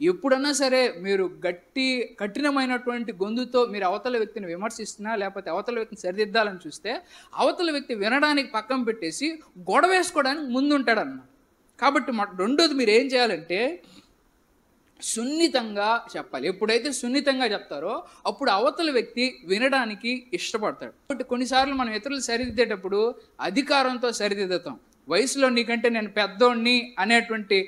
ఎప్పుడన్నా సరే మీరు కఠినమైనటువంటి గొంతుతో మీరు అవతల వ్యక్తిని విమర్శిస్తున్నా, లేకపోతే అవతల వ్యక్తిని సరిదిద్దాలని చూస్తే, అవతల వ్యక్తి వినడానికి పక్కన పెట్టేసి గొడవేసుకోవడానికి ముందుంటాడన్నమాట. కాబట్టి రెండోది మీరు ఏం చేయాలంటే సున్నితంగా చెప్పాలి. ఎప్పుడైతే సున్నితంగా చెప్తారో అప్పుడు అవతల వ్యక్తి వినడానికి ఇష్టపడతాడు. కాబట్టి కొన్నిసార్లు మనం ఇతరులు సరిదిద్దేటప్పుడు అధికారంతో సరిదిద్దుతాం. వయసులో నీకంటే నేను పెద్దోడిని అనేటువంటి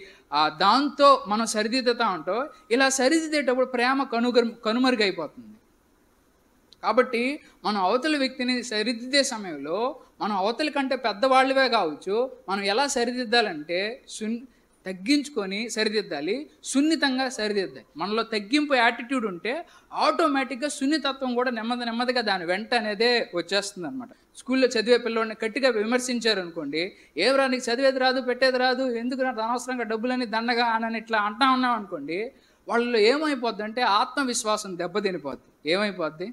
దాంతో మనం సరిదిద్దుతా ఉంటాం. ఇలా సరిదిద్దేటప్పుడు ప్రేమ కనుమరుగైపోతుంది. కాబట్టి మనం అవతల వ్యక్తిని సరిదిద్దే సమయంలో మనం అవతల కంటే పెద్దవాళ్ళవే కావచ్చు, మనం ఎలా సరిదిద్దాలంటే తగ్గించుకొని సరిదిద్దాలి, సున్నితంగా సరిదిద్దాలి. మనలో తగ్గింపు యాటిట్యూడ్ ఉంటే ఆటోమేటిక్గా సున్నితత్వం కూడా నెమ్మదిగా దాని వెంట అనేదే వచ్చేస్తుంది అనమాట. స్కూల్లో చదివే పిల్లవాడిని గట్టిగా విమర్శించారు అనుకోండి, ఏవరా నీకు చదివేది రాదు, పెట్టేది రాదు, ఎందుకు అనవసరంగా డబ్బులని దండగా అని ఇట్లా అంటా ఉన్నాం అనుకోండి, వాళ్ళలో ఏమైపోద్ది అంటే ఆత్మవిశ్వాసం దెబ్బతినిపోద్ది. ఏమైపోద్ది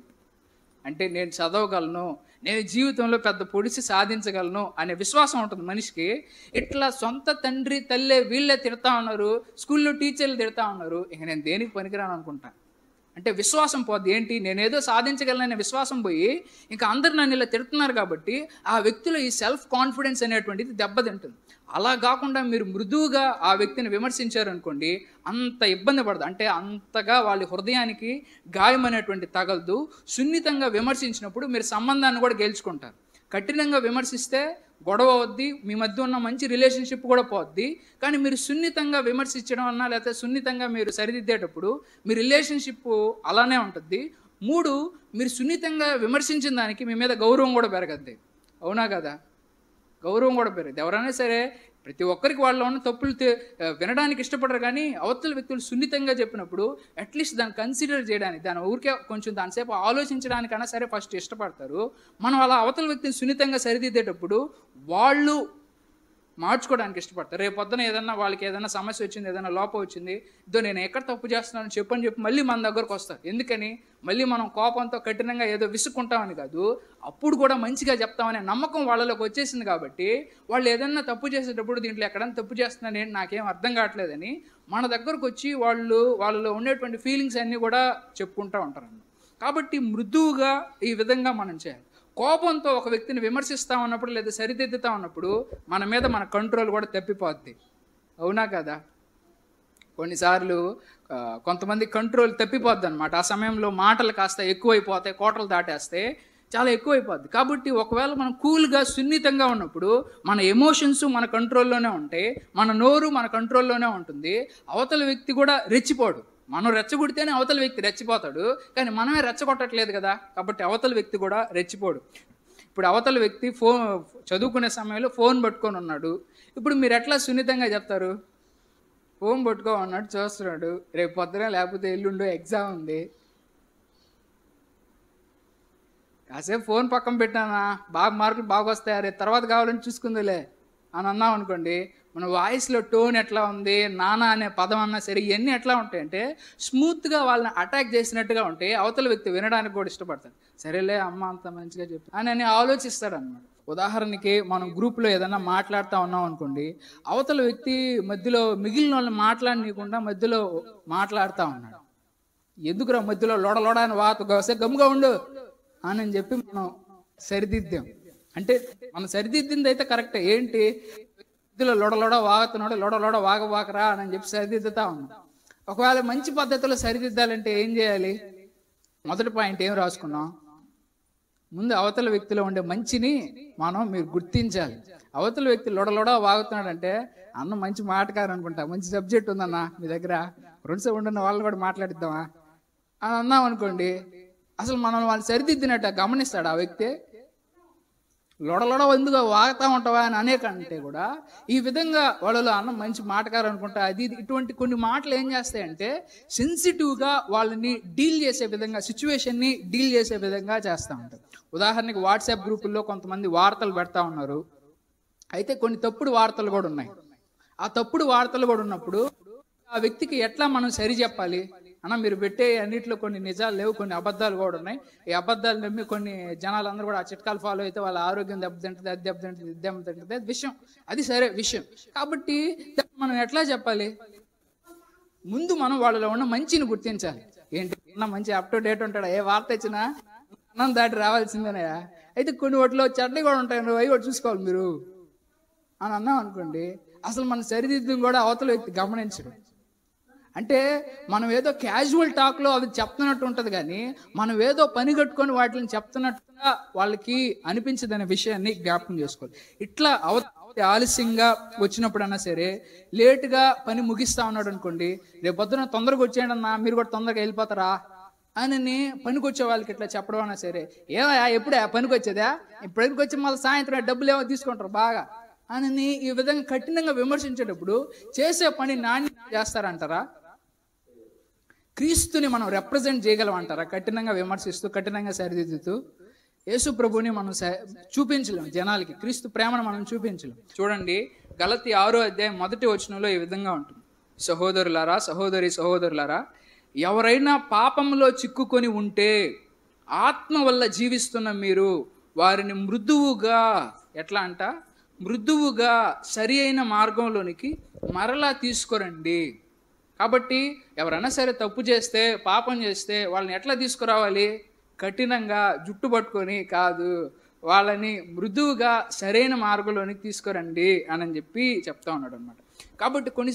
అంటే నేను చదవగలను, నేను జీవితంలో పెద్ద పొడిచి సాధించగలను అనే విశ్వాసం ఉంటుంది మనిషికి. ఇట్లా సొంత తండ్రి తల్లే వీళ్ళే తిడతా ఉన్నారు, స్కూల్లో టీచర్లు తిడతా ఉన్నారు, ఇక నేను దేనికి పనికిరాను అనుకుంటా. అంటే విశ్వాసం పోద్ది. ఏంటి, నేనేదో సాధించగలననే విశ్వాసం పోయి ఇంకా అందరు నన్ను ఇలా తిడుతున్నారు కాబట్టి ఆ వ్యక్తిలో ఈ సెల్ఫ్ కాన్ఫిడెన్స్ అనేటువంటిది దెబ్బతింటుంది. అలా కాకుండా మీరు మృదువుగా ఆ వ్యక్తిని విమర్శించారనుకోండి, అంత ఇబ్బంది పడదు. అంటే అంతగా వాళ్ళ హృదయానికి గాయం అనేటువంటి తగలదు. సున్నితంగా విమర్శించినప్పుడు మీరు సంబంధాన్ని కూడా గెలుచుకుంటారు. కఠినంగా విమర్శిస్తే గొడవ అవుద్ది, మీ మధ్య ఉన్న మంచి రిలేషన్షిప్ కూడా పోద్ది. కానీ మీరు సున్నితంగా విమర్శించడం అన్నా లేకపోతే సున్నితంగా మీరు సరిదిద్దేటప్పుడు మీ రిలేషన్షిప్ అలానే ఉంటుంది. 3, మీరు సున్నితంగా విమర్శించిన దానికి మీ మీద గౌరవం కూడా పెరగద్ది. అవునా కదా? గౌరవం కూడా పెరగదు. ఎవరైనా సరే ప్రతి ఒక్కరికి వాళ్ళలో ఉన్న తప్పులు వినడానికి ఇష్టపడరు, కానీ అవతల వ్యక్తులు సున్నితంగా చెప్పినప్పుడు అట్లీస్ట్ దాన్ని కన్సిడర్ చేయడానికి, దాని ఊరికే కొంచెం దానిసేపు ఆలోచించడానికైనా సరే ఫస్ట్ ఇష్టపడతారు. మనం అలా అవతల వ్యక్తిని సున్నితంగా సరిదిద్దేటప్పుడు వాళ్ళు మార్చుకోవడానికి ఇష్టపడతారు. రేపు పొద్దున ఏదన్నా వాళ్ళకి ఏదైనా సమస్య వచ్చింది, ఏదైనా లోపం వచ్చింది, ఇదో నేను ఎక్కడ తప్పు చేస్తున్నాను చెప్పి మళ్ళీ మన దగ్గరకు వస్తారు. ఎందుకని? మళ్ళీ మనం కోపంతో కఠినంగా ఏదో విసుక్కుంటామని కాదు, అప్పుడు కూడా మంచిగా చెప్తామనే నమ్మకం వాళ్ళలోకి వచ్చేసింది. కాబట్టి వాళ్ళు ఏదన్నా తప్పు చేసేటప్పుడు దీంట్లో ఎక్కడన్నా తప్పు చేస్తున్నాను ఏంటి, నాకేం అర్థం కావట్లేదని మన దగ్గరకు వచ్చి వాళ్ళలో ఉండేటువంటి ఫీలింగ్స్ అన్నీ కూడా చెప్పుకుంటూ ఉంటారు. కాబట్టి మృదువుగా ఈ విధంగా మనం చేయాలి. కోపంతో ఒక వ్యక్తిని విమర్శిస్తూ ఉన్నప్పుడు లేదా సరిదిద్దుతూ ఉన్నప్పుడు మన మీద మన కంట్రోల్ కూడా తప్పిపోద్ది. అవునా కదా? కొన్నిసార్లు కొంతమంది కంట్రోల్ తప్పిపోద్ది అనమాట. ఆ సమయంలో మాటలు కాస్త ఎక్కువైపోతాయి, కోటలు దాటేస్తే చాలా ఎక్కువైపోద్ది. కాబట్టి ఒకవేళ మనం కూల్గా సున్నితంగా ఉన్నప్పుడు మన ఎమోషన్స్ మన కంట్రోల్లోనే ఉంటాయి, మన నోరు మన కంట్రోల్లోనే ఉంటుంది. అవతల వ్యక్తి కూడా రెచ్చిపోడు. మనం రెచ్చగొడితేనే అవతల వ్యక్తి రెచ్చిపోతాడు, కానీ మనమే రెచ్చగొట్టట్లేదు కదా, కాబట్టి అవతల వ్యక్తి కూడా రెచ్చిపోడు. ఇప్పుడు అవతల వ్యక్తి చదువుకునే సమయంలో ఫోన్ పట్టుకొని ఉన్నాడు. ఇప్పుడు మీరు ఎట్లా సున్నితంగా చెప్తారు? ఫోన్ పట్టుకో అన్నట్టు చూస్తున్నాడు, రేపు పొద్దున లేకపోతే ఎల్లుండో ఎగ్జామ్ ఉంది, కాసేపు ఫోన్ పక్కన పెట్టానా, మార్కులు బాగా వస్తాయా, రేపు తర్వాత కావాలని చూసుకుందిలే అని అన్నాం అనుకోండి, మన వాయిస్లో టోన్ ఎట్లా ఉంది, నాన్న అనే పదం అన్నా సరే ఇవన్నీ ఎట్లా ఉంటాయంటే స్మూత్గా వాళ్ళని అటాక్ చేసినట్టుగా ఉంటాయి. అవతల వ్యక్తి వినడానికి కూడా ఇష్టపడతాడు. సరేలే అమ్మ అంత మంచిగా చెప్పి అని ఆలోచిస్తాడు అనమాట. ఉదాహరణకి మనం గ్రూప్లో ఏదన్నా మాట్లాడుతూ ఉన్నాం అనుకోండి, అవతల వ్యక్తి మధ్యలో మిగిలిన వాళ్ళని మాట్లాడనీయకుండా మధ్యలో మాట్లాడుతూ ఉన్నాడు. ఎందుకురా మధ్యలో లోడ అని వాతకోసే గమ్ముగా ఉండు అని చెప్పి మనం సరిదిద్దాం. అంటే మనం సరిదిద్దింది అయితే కరెక్టే. ఏంటి, మధ్యలో లోడ వాగుతున్నాడు, లోడ వాగరా అని చెప్పి సరిదిద్దుతా ఉన్నాం. ఒకవేళ మంచి పద్ధతిలో సరిదిద్దాలంటే ఏం చేయాలి? మొదటి పాయింట్ ఏం రాసుకున్నాం? ముందు అవతల వ్యక్తిలో ఉండే మంచిని మీరు గుర్తించాలి. అవతల వ్యక్తి లోడ వాగుతున్నాడంటే అన్న మంచి మాటకారు అనుకుంటా, మంచి సబ్జెక్ట్ ఉందన్న మీ దగ్గర, 2 సెకండ్ ఉన్న వాళ్ళని కూడా మాట్లాడిద్దామా అని అన్నాం అనుకోండి, అసలు మనం వాళ్ళు సరిదిద్దినట్టు గమనిస్తాడు ఆ వ్యక్తి. లోడ ఎందుకు వాగుతా ఉంటావా అని అనేకంటే కూడా ఈ విధంగా వాళ్ళలో అన్న మంచి మాటకారు అనుకుంటా, ఇటువంటి కొన్ని మాటలు ఏం చేస్తాయంటే సెన్సిటివ్గా వాళ్ళని డీల్ చేసే విధంగా, సిచ్యువేషన్ని డీల్ చేసే విధంగా చేస్తూ ఉంటారు. ఉదాహరణకి వాట్సాప్ గ్రూపుల్లో కొంతమంది వార్తలు పెడతా ఉన్నారు, అయితే కొన్ని తప్పుడు వార్తలు కూడా ఉన్నాయి. ఆ తప్పుడు వార్తలు కూడా ఉన్నప్పుడు ఆ వ్యక్తికి ఎట్లా మనం సరి చెప్పాలి? అన్న మీరు పెట్టే అన్నింటిలో కొన్ని నిజాలు లేవు, కొన్ని అబద్ధాలు కూడా ఉన్నాయి. ఈ అబద్ధాలు నమ్మి కొన్ని జనాలందరూ కూడా ఆ చిట్కాలు ఫాలో అయితే వాళ్ళ ఆరోగ్యం దెబ్బతింటుంది, అది దెబ్బతింటుంది, ఇది దెబ్బతింటుంది, అది విషయం, అది సరే విషయం. కాబట్టి మనం ఎట్లా చెప్పాలి? ముందు మనం వాళ్ళలో ఉన్న మంచిని గుర్తించాలి. ఏంటి ఉన్న మంచి అప్ టు డేట్ ఉంటాడా, ఏ వార్త ఇచ్చినా అన్నం దాటి రావాల్సిందేనయా. అయితే కొన్ని వాటిలో చెడ్డవి కూడా ఉంటాయి, అవి కూడా చూసుకోవాలి మీరు అని అన్నాం అనుకోండి, అసలు మన సరిదిద్దుని కూడా అవతల వ్యక్తి గమనించడు. అంటే మనం ఏదో క్యాజువల్ టాక్లో అవి చెప్తున్నట్టు ఉంటుంది, కానీ మనం ఏదో పని కట్టుకొని వాటిని చెప్తున్నట్టుగా వాళ్ళకి అనిపించదనే విషయాన్ని జ్ఞాపకం చేసుకోవాలి. ఇట్లా ఆలస్యంగా వచ్చినప్పుడన్నా సరే, లేటుగా పని ముగిస్తా ఉన్నాడు అనుకోండి, రేపు పొద్దున తొందరగా వచ్చేయండి అన్నా, మీరు కూడా తొందరగా వెళ్ళిపోతారా అని పనికి వచ్చే వాళ్ళకి ఇట్లా చెప్పడం అన్నా సరే, ఏమయ్యా ఎప్పుడే పనికి వచ్చేదా, పనికి వచ్చి మళ్ళీ సాయంత్రం డబ్బులు ఏమో తీసుకుంటారు బాగా అని ఈ విధంగా కఠినంగా విమర్శించేటప్పుడు చేసే పని నాణ్యం చేస్తారంటారా? క్రీస్తుని మనం రిప్రజెంట్ చేయగలం అంటారా? కఠినంగా విమర్శిస్తూ, కఠినంగా సరిదిద్దుతూ యేసు ప్రభుని మనం చూపించలేం జనాలకి, క్రీస్తు ప్రేమను మనం చూపించలేం. చూడండి, గలతీ 6వ అధ్యాయం 1వ వచనంలో ఈ విధంగా ఉంటుంది. సహోదరులారా, సహోదరులారా, ఎవరైనా పాపంలో చిక్కుకొని ఉంటే ఆత్మ వల్ల జీవిస్తున్న మీరు వారిని మృదువుగా, ఎట్లా అంట, మృదువుగా సరి అయిన మార్గంలోనికి మరలా తీసుకురండి. కాబట్టి ఎవరైనా సరే తప్పు చేస్తే, పాపం చేస్తే వాళ్ళని ఎట్లా తీసుకురావాలి? కఠినంగా జుట్టు పట్టుకొని కాదు, వాళ్ళని మృదువుగా సరైన మార్గంలోనికి తీసుకురండి అని చెప్పి చెప్తా ఉన్నాడు అనమాట. కాబట్టి కొన్ని